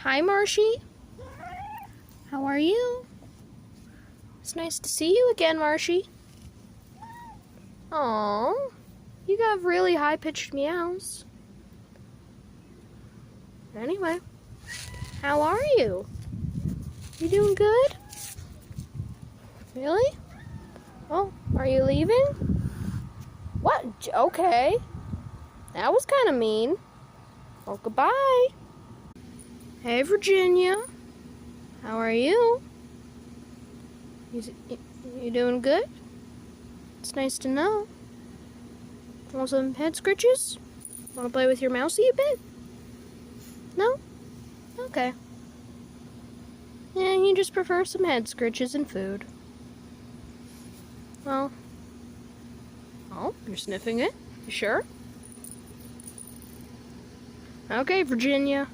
Hi, Marshy. How are you? It's nice to see you again, Marshy. Aww, you got really high-pitched meows. Anyway, how are you? You doing good? Really? Oh, are you leaving? What? Okay. That was kind of mean. Well, goodbye. Hey, Virginia. How are you? You doing good? It's nice to know. Want some head scritches? Want to play with your mousey a bit? No? Okay. Yeah, you just prefer some head scritches and food. Well. Oh, you're sniffing it? You sure? Okay, Virginia.